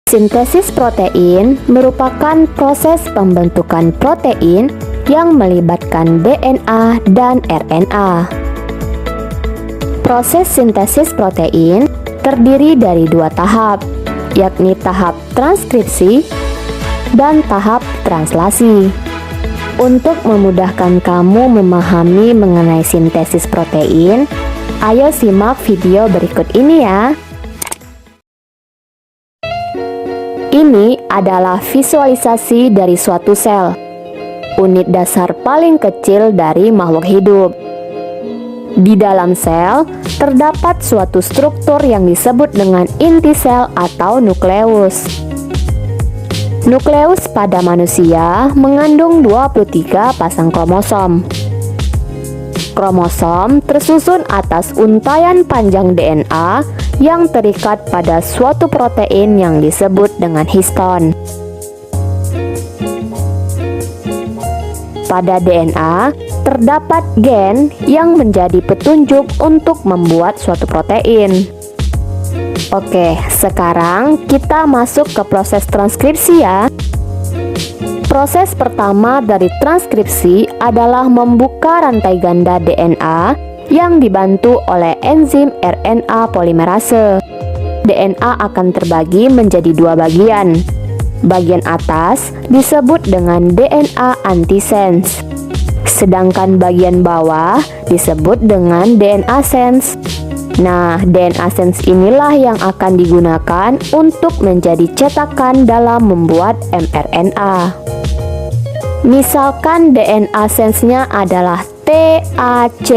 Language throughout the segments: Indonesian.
Sintesis protein merupakan proses pembentukan protein yang melibatkan DNA dan RNA. Proses sintesis protein terdiri dari dua tahap, yakni tahap transkripsi dan tahap translasi. Untuk memudahkan kamu memahami mengenai sintesis protein, ayo simak video berikut ini ya. Ini adalah visualisasi dari suatu sel, unit dasar paling kecil dari makhluk hidup. Di dalam sel, terdapat suatu struktur yang disebut dengan inti sel atau nukleus. Nukleus pada manusia mengandung 23 pasang kromosom. Kromosom tersusun atas untaian panjang DNA yang terikat pada suatu protein yang disebut dengan histon. Pada DNA, terdapat gen yang menjadi petunjuk untuk membuat suatu protein. Oke, sekarang kita masuk ke proses transkripsi ya. Proses pertama dari transkripsi adalah membuka rantai ganda DNA yang dibantu oleh enzim RNA polimerase. DNA akan terbagi menjadi dua bagian. Bagian atas disebut dengan DNA antisense, sedangkan bagian bawah disebut dengan DNA sense. Nah, DNA sense inilah yang akan digunakan untuk menjadi cetakan dalam membuat mRNA. Misalkan DNA sense-nya adalah TAC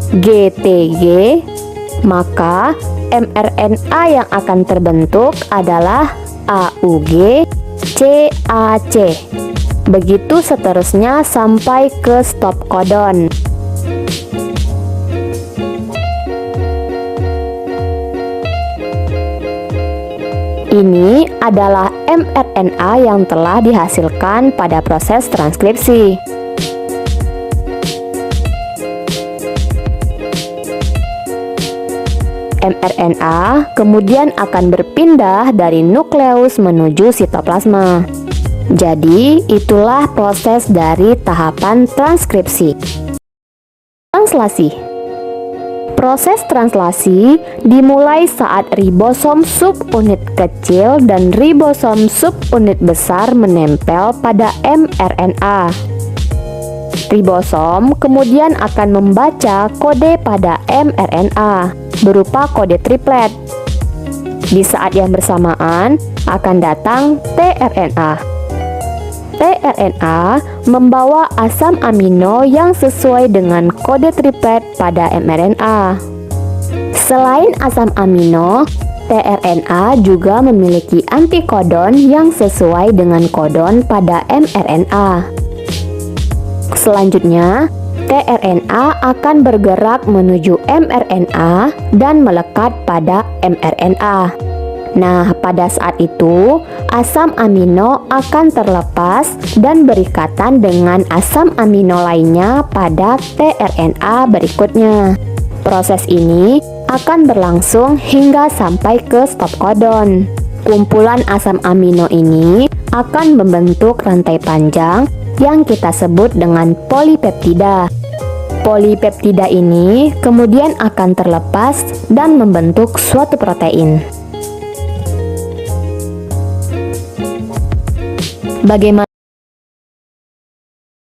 GTG, maka mRNA yang akan terbentuk adalah AUG CAC. Begitu seterusnya sampai ke stop codon. Ini adalah mRNA yang telah dihasilkan pada proses transkripsi. mRNA kemudian akan berpindah dari nukleus menuju sitoplasma. Jadi, itulah proses dari tahapan transkripsi. Translasi. Proses translasi dimulai saat ribosom subunit kecil dan ribosom subunit besar menempel pada mRNA. Ribosom kemudian akan membaca kode pada mRNA berupa kode triplet. Di saat yang bersamaan akan datang tRNA. tRNA membawa asam amino yang sesuai dengan kode triplet pada mRNA. Selain asam amino, tRNA juga memiliki antikodon yang sesuai dengan kodon pada mRNA. Selanjutnya, tRNA akan bergerak menuju mRNA dan melekat pada mRNA. Nah, pada saat itu, asam amino akan terlepas dan berikatan dengan asam amino lainnya pada tRNA berikutnya. Proses ini akan berlangsung hingga sampai ke stop codon. Kumpulan asam amino ini akan membentuk rantai panjang yang kita sebut dengan polipeptida. Polipeptida ini kemudian akan terlepas dan membentuk suatu protein. Bagaimana